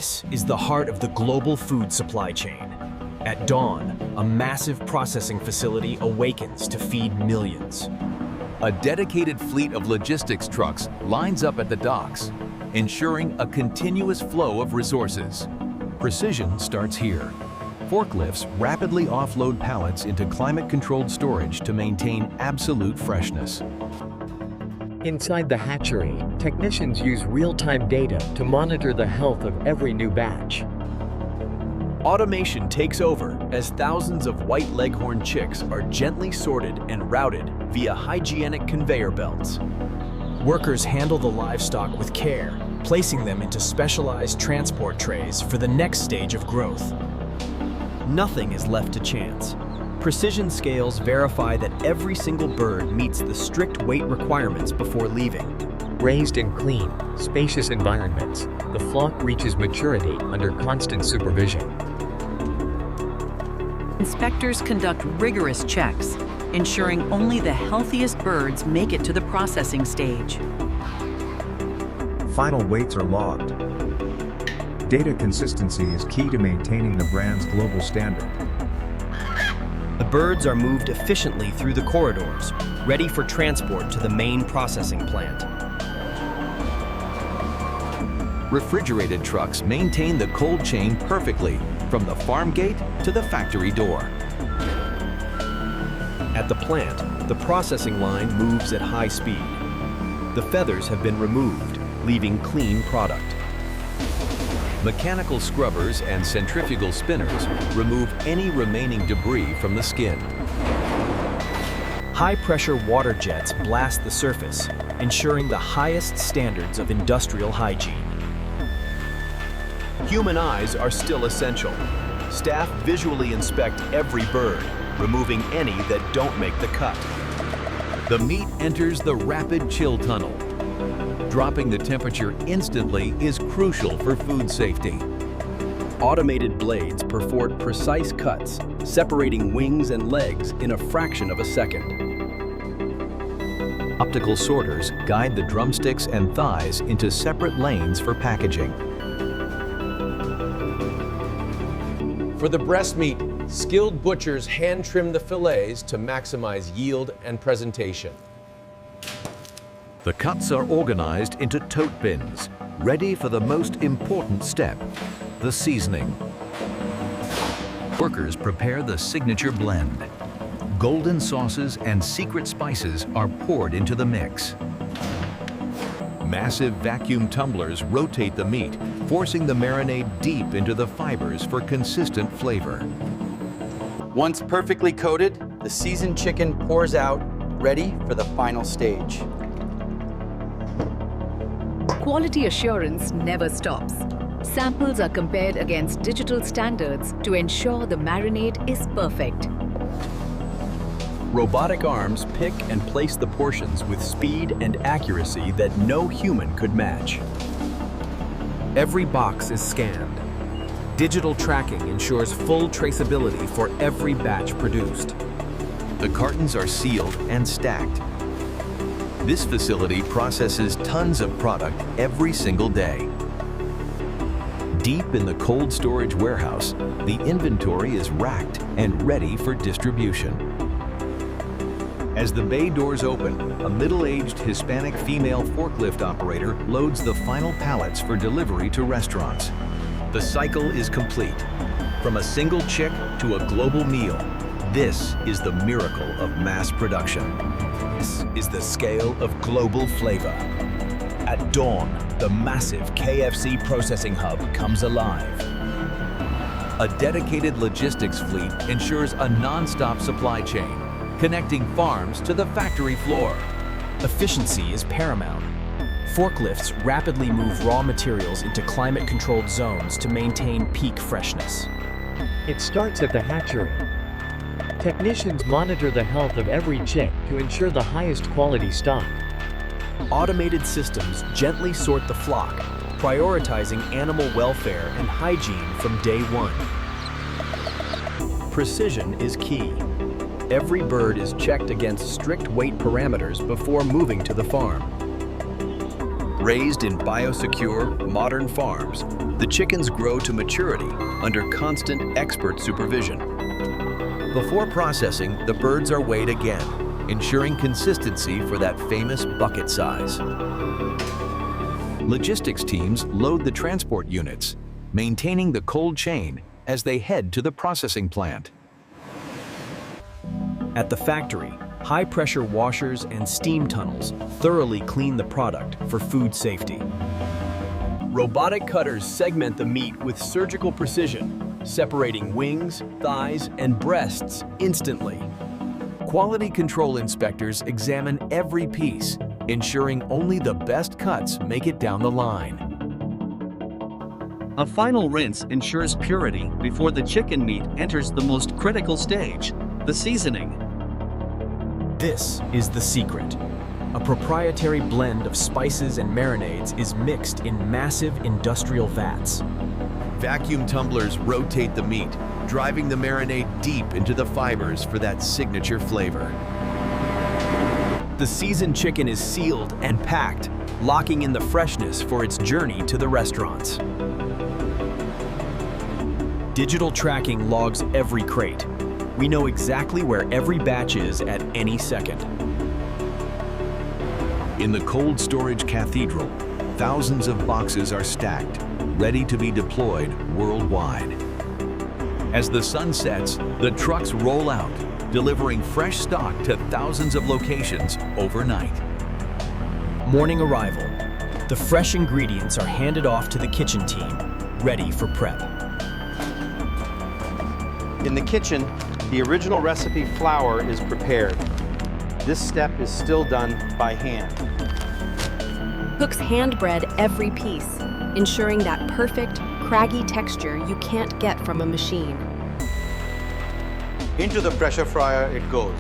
This is the heart of the global food supply chain. At dawn, a massive processing facility awakens to feed millions. A dedicated fleet of logistics trucks lines up at the docks, ensuring a continuous flow of resources. Precision starts here. Forklifts rapidly offload pallets into climate-controlled storage to maintain absolute freshness. Inside the hatchery, technicians use real-time data to monitor the health of every new batch. Automation takes over as thousands of white leghorn chicks are gently sorted and routed via hygienic conveyor belts. Workers handle the livestock with care, placing them into specialized transport trays for the next stage of growth. Nothing is left to chance. Precision scales verify that every single bird meets the strict weight requirements before leaving. Raised in clean, spacious environments, the flock reaches maturity under constant supervision. Inspectors conduct rigorous checks, ensuring only the healthiest birds make it to the processing stage. Final weights are logged. Data consistency is key to maintaining the brand's global standard. The birds are moved efficiently through the corridors, ready for transport to the main processing plant. Refrigerated trucks maintain the cold chain perfectly, from the farm gate to the factory door. At the plant, the processing line moves at high speed. The feathers have been removed, leaving clean product. Mechanical scrubbers and centrifugal spinners remove any remaining debris from the skin. High-pressure water jets blast the surface, ensuring the highest standards of industrial hygiene. Human eyes are still essential. Staff visually inspect every bird, removing any that don't make the cut. The meat enters the rapid chill tunnel. Dropping the temperature instantly is crucial for food safety. Automated blades perform precise cuts, separating wings and legs in a fraction of a second. Optical sorters guide the drumsticks and thighs into separate lanes for packaging. For the breast meat, skilled butchers hand trim the fillets to maximize yield and presentation. The cuts are organized into tote bins, ready for the most important step, the seasoning. Workers prepare the signature blend. Golden sauces and secret spices are poured into the mix. Massive vacuum tumblers rotate the meat, forcing the marinade deep into the fibers for consistent flavor. Once perfectly coated, the seasoned chicken pours out, ready for the final stage. Quality assurance never stops. Samples are compared against digital standards to ensure the marinade is perfect. Robotic arms pick and place the portions with speed and accuracy that no human could match. Every box is scanned. Digital tracking ensures full traceability for every batch produced. The cartons are sealed and stacked. This facility processes tons of product every single day. Deep in the cold storage warehouse, the inventory is racked and ready for distribution. As the bay doors open, a middle-aged Hispanic female forklift operator loads the final pallets for delivery to restaurants. The cycle is complete. From a single chick to a global meal, this is the miracle of mass production. This is the scale of global flavor. At dawn, the massive KFC processing hub comes alive. A dedicated logistics fleet ensures a non-stop supply chain, connecting farms to the factory floor. Efficiency is paramount. Forklifts rapidly move raw materials into climate-controlled zones to maintain peak freshness. It starts at the hatchery. Technicians monitor the health of every chick to ensure the highest quality stock. Automated systems gently sort the flock, prioritizing animal welfare and hygiene from day one. Precision is key. Every bird is checked against strict weight parameters before moving to the farm. Raised in biosecure, modern farms, the chickens grow to maturity under constant expert supervision. Before processing, the birds are weighed again, ensuring consistency for that famous bucket size. Logistics teams load the transport units, maintaining the cold chain as they head to the processing plant. At the factory, high-pressure washers and steam tunnels thoroughly clean the product for food safety. Robotic cutters segment the meat with surgical precision, separating wings, thighs, and breasts instantly. Quality control inspectors examine every piece, ensuring only the best cuts make it down the line. A final rinse ensures purity before the chicken meat enters the most critical stage, the seasoning. This is the secret. A proprietary blend of spices and marinades is mixed in massive industrial vats. Vacuum tumblers rotate the meat, driving the marinade deep into the fibers for that signature flavor. The seasoned chicken is sealed and packed, locking in the freshness for its journey to the restaurants. Digital tracking logs every crate. We know exactly where every batch is at any second. In the cold storage cathedral, thousands of boxes are stacked, ready to be deployed worldwide. As the sun sets, the trucks roll out, delivering fresh stock to thousands of locations overnight. Morning arrival. The fresh ingredients are handed off to the kitchen team, ready for prep. In the kitchen, the original recipe flour is prepared. This step is still done by hand. Cooks hand bread every piece, ensuring that perfect, craggy texture you can't get from a machine. Into the pressure fryer it goes.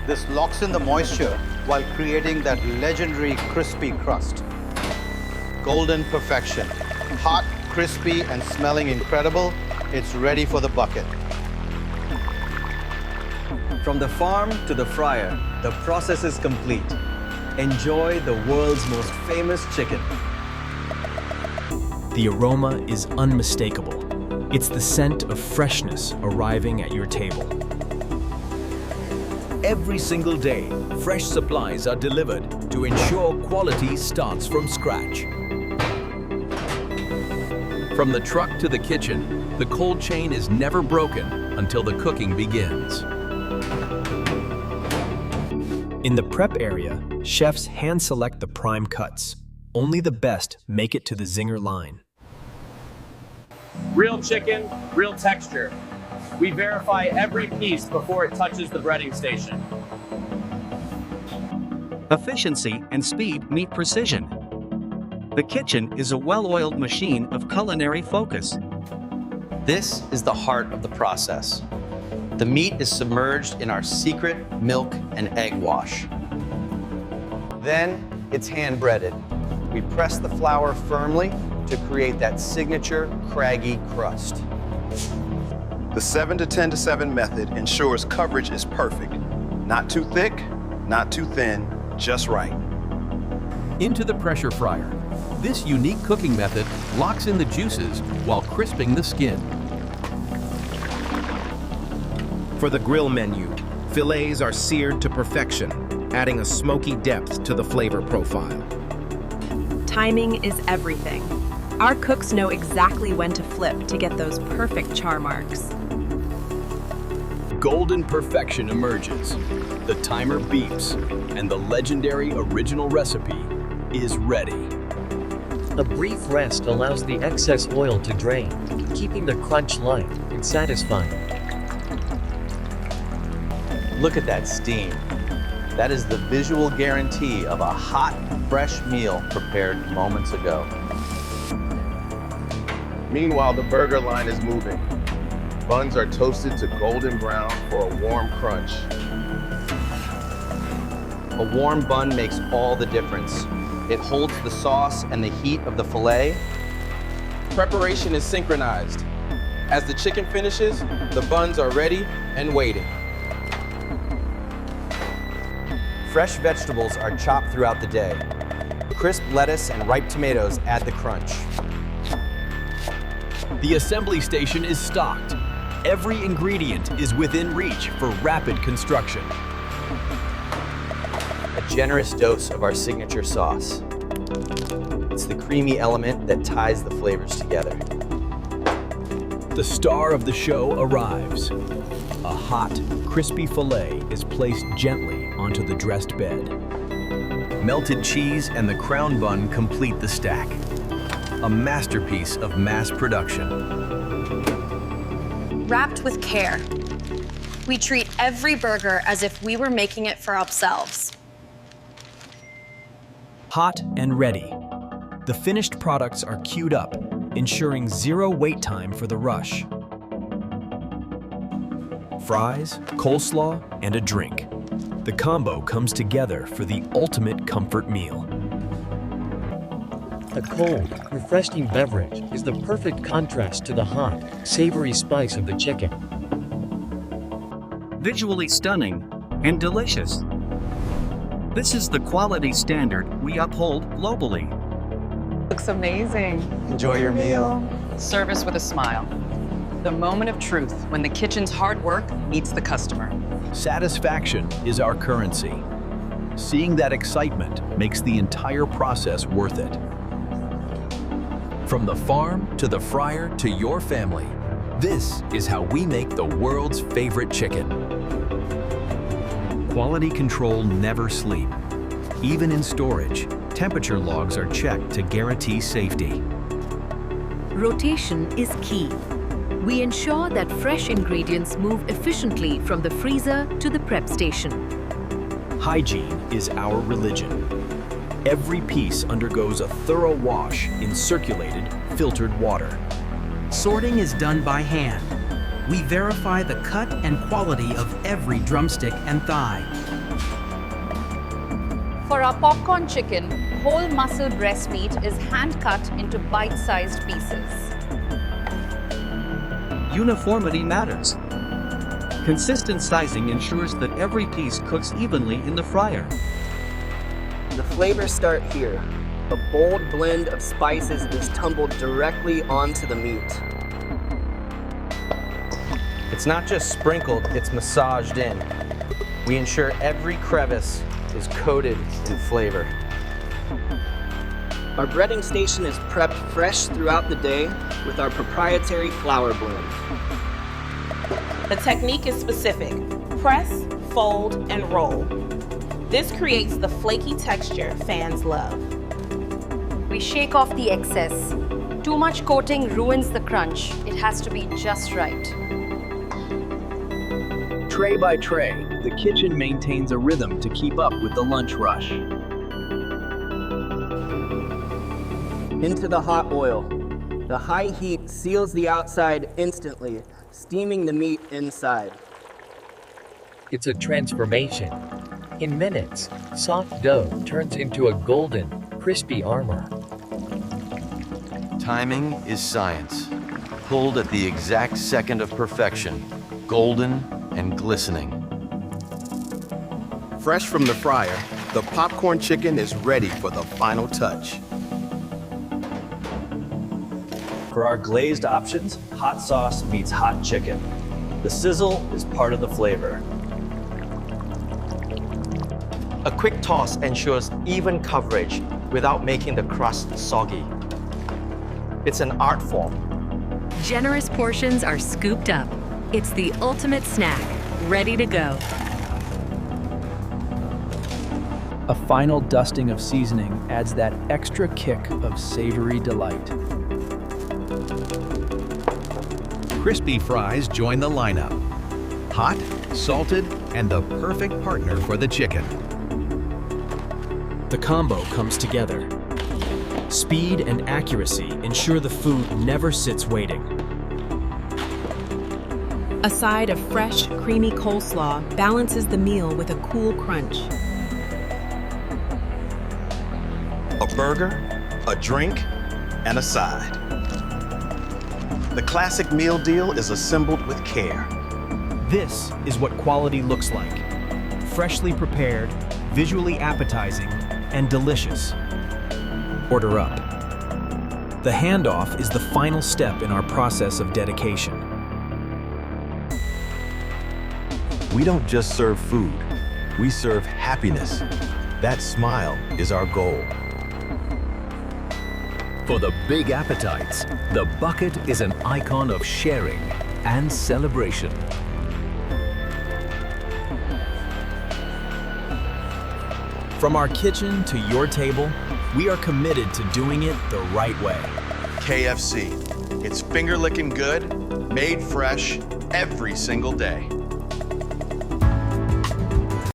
This locks in the moisture while creating that legendary crispy crust. Golden perfection. Hot, crispy, and smelling incredible, it's ready for the bucket. From the farm to the fryer, the process is complete. Enjoy the world's most famous chicken. The aroma is unmistakable. It's the scent of freshness arriving at your table. Every single day, fresh supplies are delivered to ensure quality starts from scratch. From the truck to the kitchen, the cold chain is never broken until the cooking begins. In the prep area, chefs hand-select the prime cuts. Only the best make it to the zinger line. Real chicken, real texture. We verify every piece before it touches the breading station. Efficiency and speed meet precision. The kitchen is a well-oiled machine of culinary focus. This is the heart of the process. The meat is submerged in our secret milk and egg wash. Then it's hand breaded. We press the flour firmly to create that signature craggy crust. The 7 to 10 to 7 method ensures coverage is perfect. Not too thick, not too thin, just right. Into the pressure fryer. This unique cooking method locks in the juices while crisping the skin. For the grill menu, fillets are seared to perfection, adding a smoky depth to the flavor profile. Timing is everything. Our cooks know exactly when to flip to get those perfect char marks. Golden perfection emerges. The timer beeps, and the legendary original recipe is ready. A brief rest allows the excess oil to drain, keeping the crunch light and satisfying. Look at that steam. That is the visual guarantee of a hot, fresh meal prepared moments ago. Meanwhile, the burger line is moving. Buns are toasted to golden brown for a warm crunch. A warm bun makes all the difference. It holds the sauce and the heat of the filet. Preparation is synchronized. As the chicken finishes, the buns are ready and waiting. Fresh vegetables are chopped throughout the day. Crisp lettuce and ripe tomatoes add the crunch. The assembly station is stocked. Every ingredient is within reach for rapid construction. A generous dose of our signature sauce. It's the creamy element that ties the flavors together. The star of the show arrives. A hot, crispy fillet is placed gently onto the dressed bed. Melted cheese and the crown bun complete the stack. A masterpiece of mass production. Wrapped with care. We treat every burger as if we were making it for ourselves. Hot and ready. The finished products are queued up, ensuring zero wait time for the rush. Fries, coleslaw, and a drink. The combo comes together for the ultimate comfort meal. A cold, refreshing beverage is the perfect contrast to the hot, savory spice of the chicken. Visually stunning and delicious. This is the quality standard we uphold globally. Looks amazing. Enjoy your meal. Service with a smile. The moment of truth when the kitchen's hard work meets the customer. Satisfaction is our currency. Seeing that excitement makes the entire process worth it. From the farm to the fryer to your family, this is how we make the world's favorite chicken. Quality control never sleep. Even in storage, temperature logs are checked to guarantee safety. Rotation is key. We ensure that fresh ingredients move efficiently from the freezer to the prep station. Hygiene is our religion. Every piece undergoes a thorough wash in circulated, filtered water. Sorting is done by hand. We verify the cut and quality of every drumstick and thigh. For our popcorn chicken, whole muscle breast meat is hand-cut into bite-sized pieces. Uniformity matters. Consistent sizing ensures that every piece cooks evenly in the fryer. The flavors start here. A bold blend of spices is tumbled directly onto the meat. It's not just sprinkled, it's massaged in. We ensure every crevice is coated in flavor. Our breading station is prepped fresh throughout the day with our proprietary flour blend. The technique is specific. Press, fold, and roll. This creates the flaky texture fans love. We shake off the excess. Too much coating ruins the crunch. It has to be just right. Tray by tray, the kitchen maintains a rhythm to keep up with the lunch rush. Into the hot oil. The high heat seals the outside instantly, steaming the meat inside. It's a transformation. In minutes, soft dough turns into a golden, crispy armor. Timing is science. Pulled at the exact second of perfection, golden and glistening. Fresh from the fryer, the popcorn chicken is ready for the final touch. For our glazed options, hot sauce meets hot chicken. The sizzle is part of the flavor. A quick toss ensures even coverage without making the crust soggy. It's an art form. Generous portions are scooped up. It's the ultimate snack, ready to go. A final dusting of seasoning adds that extra kick of savory delight. Crispy fries join the lineup. Hot, salted, and the perfect partner for the chicken. The combo comes together. Speed and accuracy ensure the food never sits waiting. A side of fresh, creamy coleslaw balances the meal with a cool crunch. A burger, a drink, and a side. The classic meal deal is assembled with care. This is what quality looks like. Freshly prepared, visually appetizing, and delicious. order up. The handoff is the final step in our process of dedication. We don't just serve food, we serve happiness. That smile is our goal. For the big appetites, the bucket is an icon of sharing and celebration. From our kitchen to your table, we are committed to doing it the right way. KFC. It's finger-licking good, made fresh, every single day.